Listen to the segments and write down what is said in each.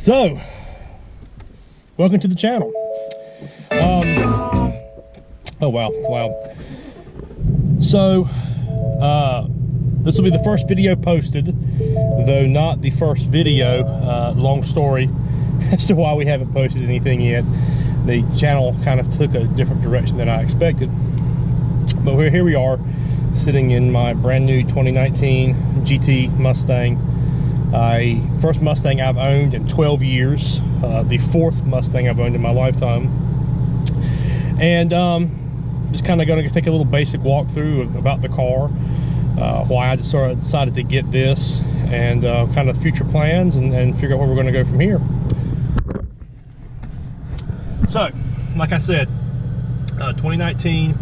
So, welcome to the channel. Oh wow, So, this will be the first video posted, though not the first video. Long story as to why we haven't posted anything yet. The channel kind of took a different direction than I expected. But here we are, sitting in my brand new 2019 GT Mustang. First Mustang I've owned in 12 years. The fourth Mustang I've owned in my lifetime. And just kind of going to take a little basic walkthrough about the car, why I sort of decided to get this, and kind of future plans, and figure out where we're going to go from here. So, like I said, 2019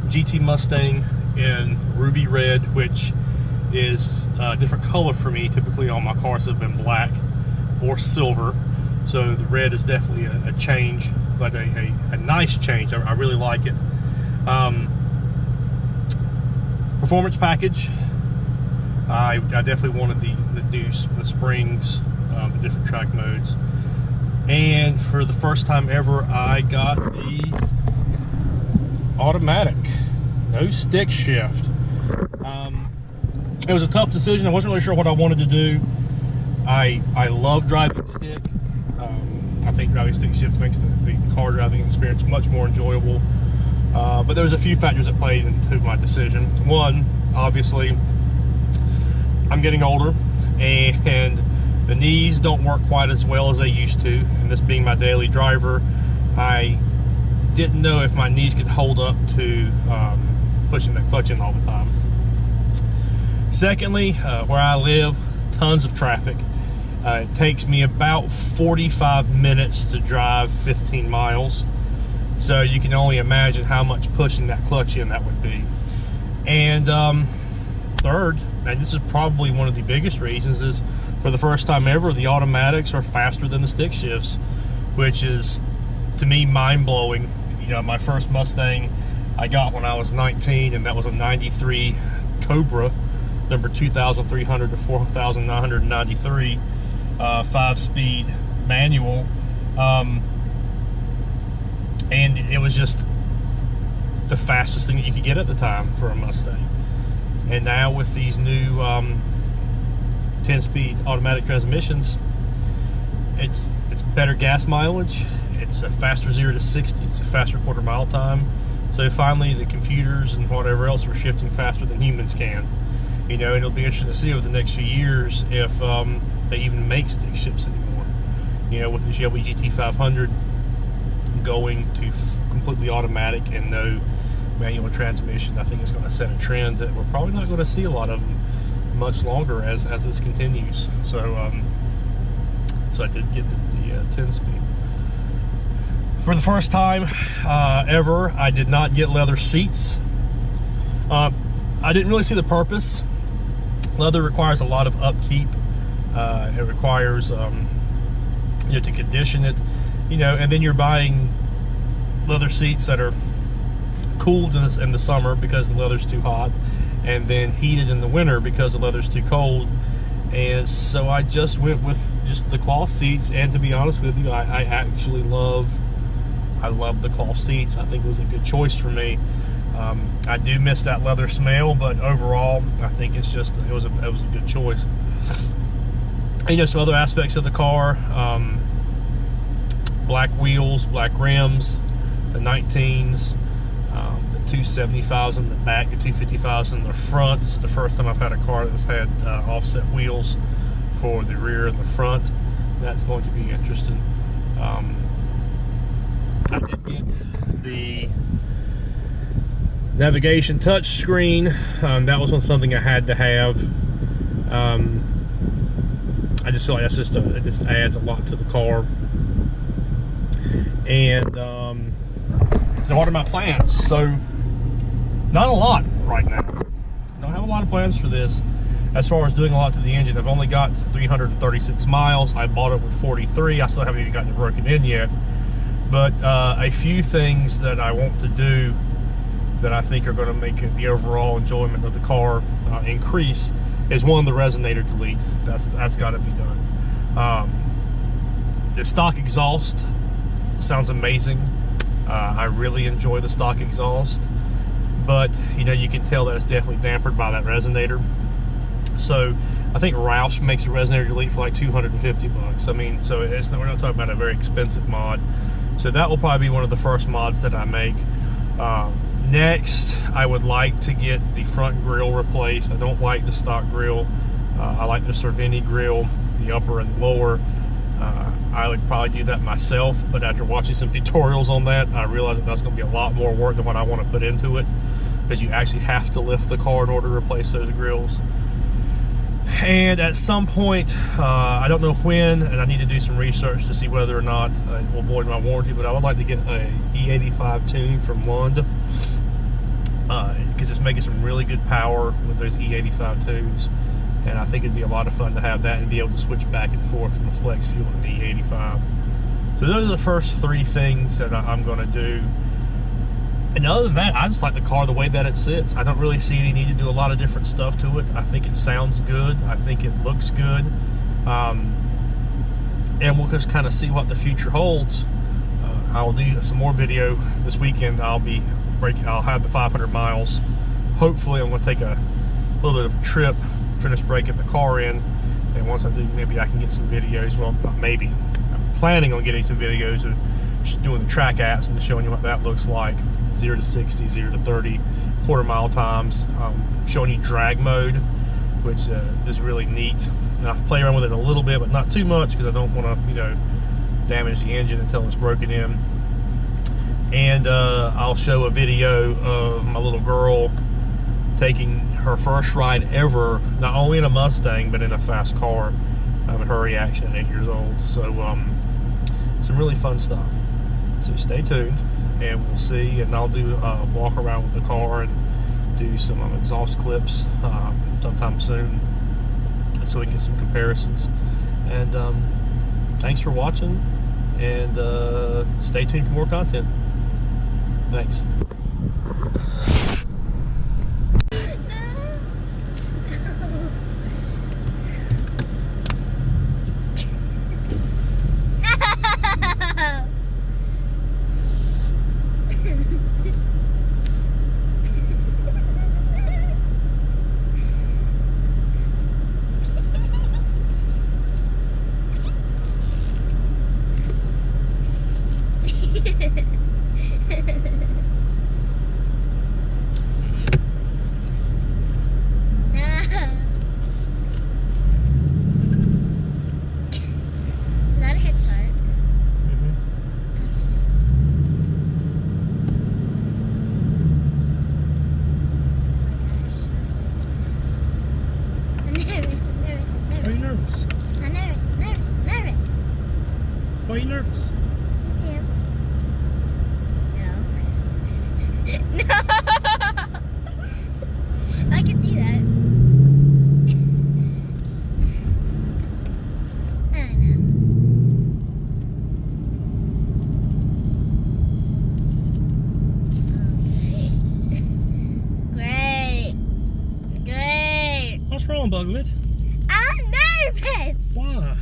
GT Mustang in ruby red, which is a different color for me. Typically all my cars have been black or silver, so the red is definitely a change, but a nice change. I really like it. Performance package, I definitely wanted the springs, the different track modes, and for the first time ever I got the automatic, no stick shift. It was a tough decision. I wasn't really sure what I wanted to do. I love driving stick. I think driving stick shift makes the car driving experience much more enjoyable. But there was a few factors that played into my decision. One, obviously, I'm getting older, and the knees don't work quite as well as they used to. And this being my daily driver, I didn't know if my knees could hold up to pushing the clutch in all the time. Secondly, where I live, tons of traffic. It takes me about 45 minutes to drive 15 miles. So you can only imagine how much pushing that clutch in that would be. And third, and this is probably one of the biggest reasons, is for the first time ever, the automatics are faster than the stick shifts, which is, to me, mind-blowing. You know, my first Mustang I got when I was 19, and that was a 93 Cobra, number 2,300 to 4,993, 5-speed manual. And it was just the fastest thing that you could get at the time for a Mustang. And now with these new 10-speed automatic transmissions, it's better gas mileage, it's a faster 0 to 60, it's a faster quarter-mile time. So finally the computers and whatever else are shifting faster than humans can. You know, it'll be interesting to see over the next few years if they even make stick shifts anymore. You know, with the Shelby GT500 going to completely automatic and no manual transmission, I think it's going to set a trend that we're probably not going to see a lot of them much longer as this continues. So, so I did get the 10-speed. For the first time ever, I did not get leather seats. I didn't really see the purpose. Leather requires a lot of upkeep. It requires, you know, to condition it, you know, and then you're buying leather seats that are cooled in the summer because the leather's too hot, and then heated in the winter because the leather's too cold. And so I just went with just the cloth seats, and to be honest with you, I actually love the cloth seats. I think it was a good choice for me. I do miss that leather smell, but overall, I think it was a good choice. And, you know, some other aspects of the car: black wheels, black rims, the 19s, the 275s in the back, the 255s in the front. This is the first time I've had a car that's had offset wheels for the rear and the front. That's going to be interesting. I did get the navigation touch screen. That was something I had to have. I just feel like it just adds a lot to the car. And so what are my plans? So not a lot right now. Don't have a lot of plans for this as far as doing a lot to the engine. I've only got 336 miles. I bought it with 43. I still haven't even gotten it broken in yet. But a few things that I want to do that I think are going to make the overall enjoyment of the car increase is, one, the resonator delete. That's got to be done. The stock exhaust sounds amazing. I really enjoy the stock exhaust, but you know, you can tell that it's definitely dampened by that resonator. So I think Roush makes a resonator delete for like 250 bucks. I mean, so it's not, we're not talking about a very expensive mod. So that will probably be one of the first mods that I make. Next, I would like to get the front grille replaced. I don't like the stock grille. I like the Cervini grille, the upper and lower. I would probably do that myself, but after watching some tutorials on that, I realized that that's going to be a lot more work than what I want to put into it, because you actually have to lift the car in order to replace those grills. And at some point, I don't know when, and I need to do some research to see whether or not it will void my warranty, but I would like to get a E85 tune from Lund, because it's making some really good power with those E85 tunes. And I think it'd be a lot of fun to have that and be able to switch back and forth from the flex fuel and the E85. So those are the first three things that I'm going to do. And other than that, I just like the car the way that it sits. I don't really see any need to do a lot of different stuff to it. I think it sounds good. I think it looks good. And we'll just kind of see what the future holds. I'll do some more video this weekend. I'll have the 500 miles. Hopefully, I'm going to take a little bit of a trip, finish breaking the car in, and once I do, maybe I can get some videos. Well, not maybe, I'm planning on getting some videos of just doing the track apps and showing you what that looks like. 0 to 60, 0 to 30, quarter-mile times, showing you drag mode, which is really neat. And I've played around with it a little bit, but not too much, because I don't want to, you know, damage the engine until it's broken in. And I'll show a video of my little girl taking her first ride ever, not only in a Mustang, but in a fast car, and her reaction at 8 years old. So some really fun stuff. So stay tuned, and we'll see. And I'll do a walk around with the car and do some exhaust clips sometime soon, so we can get some comparisons. And thanks for watching, and stay tuned for more content. Thanks. Why are you nervous? No. I can see that. I know. Great. Great. What's wrong, Buglet? I'm nervous. Why?